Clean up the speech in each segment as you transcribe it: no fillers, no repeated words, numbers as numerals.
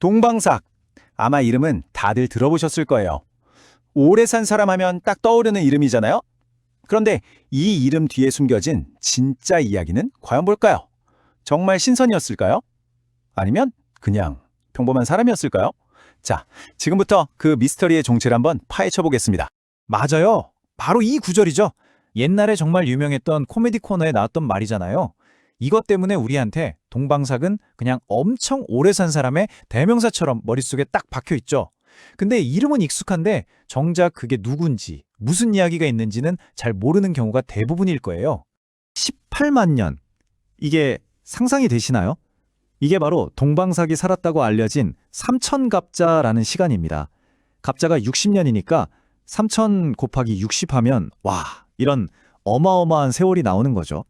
동방삭. 아마 이름은 다들 들어보셨을 거예요. 오래 산 사람 하면 딱 떠오르는 이름이잖아요? 그런데 이 이름 뒤에 숨겨진 진짜 이야기는 과연 뭘까요? 정말 신선이었을까요? 아니면 그냥 평범한 사람이었을까요? 자, 지금부터 그 미스터리의 종체를 한번 파헤쳐 보겠습니다. 맞아요. 바로 이 구절이죠. 옛날에 정말 유명했던 코미디 코너에 나왔던 말이잖아요. 이것 때문에 우리한테 동방삭은 그냥 엄청 오래 산 사람의 대명사처럼 머릿속에 딱 박혀 있죠. 근데 이름은 익숙한데 정작 그게 누군지, 무슨 이야기가 있는지는 잘 모르는 경우가 대부분일 거예요. 18만 년. 이게 상상이 되시나요? 이게 바로 동방삭이 살았다고 알려진 삼천갑자라는 시간입니다. 갑자가 60년이니까 3000 곱하기 60 하면 와, 이런 어마어마한 세월이 나오는 거죠.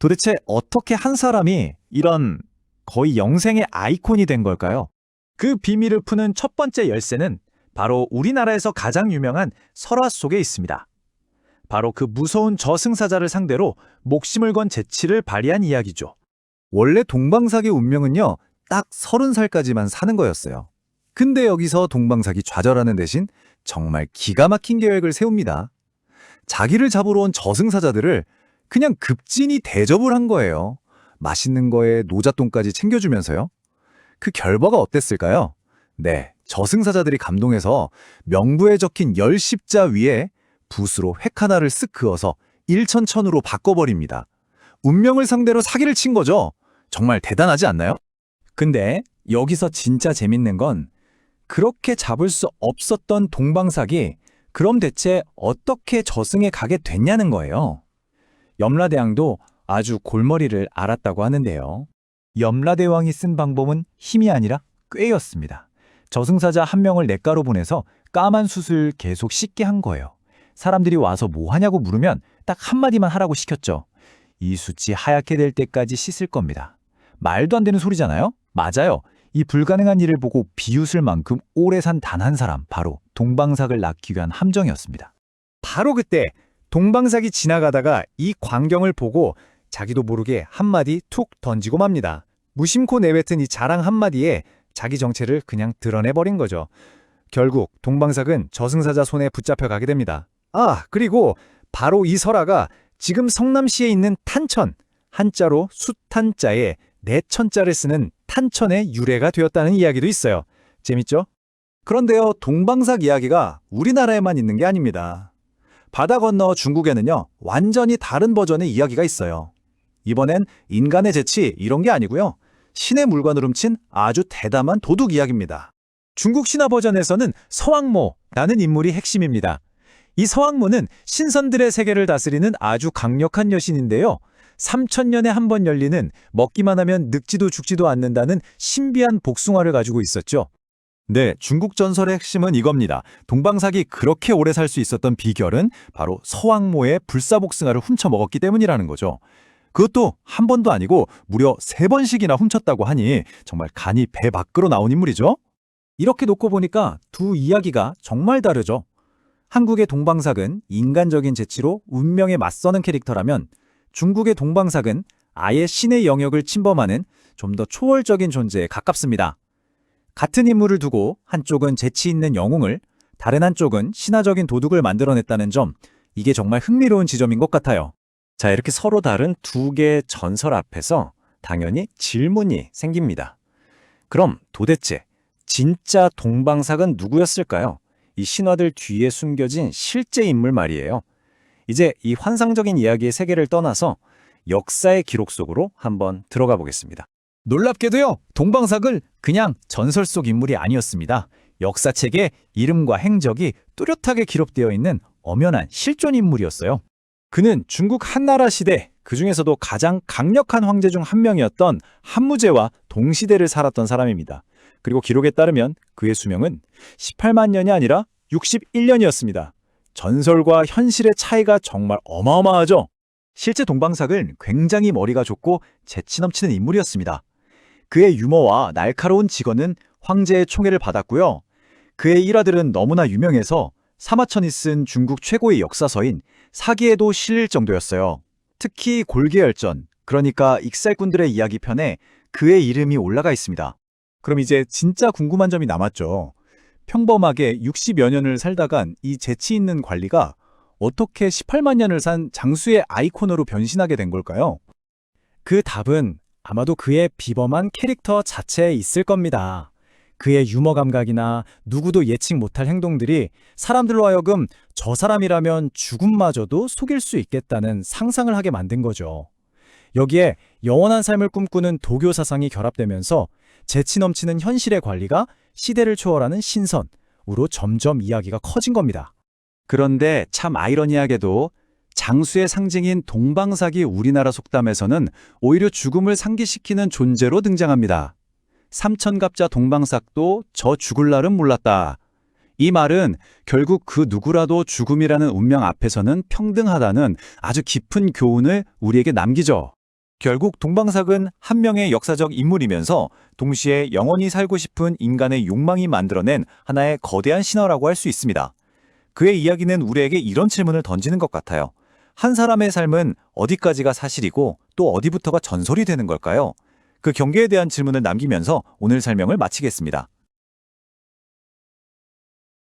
도대체 어떻게 한 사람이 이런 거의 영생의 아이콘이 된 걸까요? 그 비밀을 푸는 첫 번째 열쇠는 바로 우리나라에서 가장 유명한 설화 속에 있습니다. 바로 그 무서운 저승사자를 상대로 목숨을 건 재치를 발휘한 이야기죠. 원래 동방삭의 운명은요, 딱 30살까지만 사는 거였어요. 근데 여기서 동방삭이 좌절하는 대신 정말 기가 막힌 계획을 세웁니다. 자기를 잡으러 온 저승사자들을 그냥 급진히 대접을 한 거예요. 맛있는 거에 노잣돈까지 챙겨주면서요. 그 결과가 어땠을까요? 네, 저승사자들이 감동해서 명부에 적힌 10십자 위에 붓으로 획 하나를 쓱 그어서 일천천으로 바꿔버립니다. 운명을 상대로 사기를 친 거죠. 정말 대단하지 않나요? 근데 여기서 진짜 재밌는 건 그렇게 잡을 수 없었던 동방삭이 그럼 대체 어떻게 저승에 가게 됐냐는 거예요. 염라대왕도 아주 골머리를 앓았다고 하는데요. 염라대왕이 쓴 방법은 힘이 아니라 꾀였습니다. 저승사자 한 명을 냇가로 보내서 까만 숯을 계속 씻게 한 거예요. 사람들이 와서 뭐 하냐고 물으면 딱 한마디만 하라고 시켰죠. 이 숯이 하얗게 될 때까지 씻을 겁니다. 말도 안 되는 소리잖아요? 맞아요. 이 불가능한 일을 보고 비웃을 만큼 오래 산 단 한 사람, 바로 동방삭을 낳기 위한 함정이었습니다. 바로 그때 동방삭이 지나가다가 이 광경을 보고 자기도 모르게 한마디 툭 던지고 맙니다. 무심코 내뱉은 이 자랑 한마디에 자기 정체를 그냥 드러내버린 거죠. 결국 동방삭은 저승사자 손에 붙잡혀 가게 됩니다. 아, 그리고 바로 이 설화가 지금 성남시에 있는 탄천, 한자로 숫탄자에 내천자를 쓰는 탄천의 유래가 되었다는 이야기도 있어요. 재밌죠? 그런데요, 동방삭 이야기가 우리나라에만 있는 게 아닙니다. 바다 건너 중국에는요, 완전히 다른 버전의 이야기가 있어요. 이번엔 인간의 재치 이런 게 아니고요. 신의 물건을 훔친 아주 대담한 도둑 이야기입니다. 중국 신화 버전에서는 서왕모라는 인물이 핵심입니다. 이 서왕모는 신선들의 세계를 다스리는 아주 강력한 여신인데요. 3000년에 한 번 열리는 먹기만 하면 늙지도 죽지도 않는다는 신비한 복숭아를 가지고 있었죠. 네, 중국 전설의 핵심은 이겁니다. 동방삭이 그렇게 오래 살 수 있었던 비결은 바로 서왕모의 불사복숭아를 훔쳐 먹었기 때문이라는 거죠. 그것도 한 번도 아니고 무려 3번씩이나 훔쳤다고 하니 정말 간이 배 밖으로 나온 인물이죠. 이렇게 놓고 보니까 두 이야기가 정말 다르죠. 한국의 동방삭은 인간적인 재치로 운명에 맞서는 캐릭터라면 중국의 동방삭은 아예 신의 영역을 침범하는 좀 더 초월적인 존재에 가깝습니다. 같은 인물을 두고 한쪽은 재치 있는 영웅을, 다른 한쪽은 신화적인 도둑을 만들어냈다는 점, 이게 정말 흥미로운 지점인 것 같아요. 자, 이렇게 서로 다른 두 개의 전설 앞에서 당연히 질문이 생깁니다. 그럼 도대체 진짜 동방삭은 누구였을까요? 이 신화들 뒤에 숨겨진 실제 인물 말이에요. 이제 이 환상적인 이야기의 세계를 떠나서 역사의 기록 속으로 한번 들어가 보겠습니다. 놀랍게도요, 동방삭은 그냥 전설 속 인물이 아니었습니다. 역사책에 이름과 행적이 뚜렷하게 기록되어 있는 엄연한 실존 인물이었어요. 그는 중국 한나라 시대, 그중에서도 가장 강력한 황제 중 한 명이었던 한무제와 동시대를 살았던 사람입니다. 그리고 기록에 따르면 그의 수명은 18만 년이 아니라 61년이었습니다. 전설과 현실의 차이가 정말 어마어마하죠. 실제 동방삭은 굉장히 머리가 좋고 재치 넘치는 인물이었습니다. 그의 유머와 날카로운 직언은 황제의 총애를 받았고요. 그의 일화들은 너무나 유명해서 사마천이 쓴 중국 최고의 역사서인 사기에도 실릴 정도였어요. 특히 골계열전, 그러니까 익살꾼들의 이야기 편에 그의 이름이 올라가 있습니다. 그럼 이제 진짜 궁금한 점이 남았죠. 평범하게 60여 년을 살다간 이 재치 있는 관리가 어떻게 18만 년을 산 장수의 아이콘으로 변신하게 된 걸까요? 그 답은 아마도 그의 비범한 캐릭터 자체에 있을 겁니다. 그의 유머 감각이나 누구도 예측 못할 행동들이 사람들로 하여금 저 사람이라면 죽음마저도 속일 수 있겠다는 상상을 하게 만든 거죠. 여기에 영원한 삶을 꿈꾸는 도교 사상이 결합되면서 재치 넘치는 현실의 관리가 시대를 초월하는 신선으로 점점 이야기가 커진 겁니다. 그런데 참 아이러니하게도 장수의 상징인 동방삭이 우리나라 속담에서는 오히려 죽음을 상기시키는 존재로 등장합니다. 삼천갑자 동방삭도 저 죽을 날은 몰랐다. 이 말은 결국 그 누구라도 죽음이라는 운명 앞에서는 평등하다는 아주 깊은 교훈을 우리에게 남기죠. 결국 동방삭은 한 명의 역사적 인물이면서 동시에 영원히 살고 싶은 인간의 욕망이 만들어낸 하나의 거대한 신화라고 할 수 있습니다. 그의 이야기는 우리에게 이런 질문을 던지는 것 같아요. 한 사람의 삶은 어디까지가 사실이고 또 어디부터가 전설이 되는 걸까요? 그 경계에 대한 질문을 남기면서 오늘 설명을 마치겠습니다.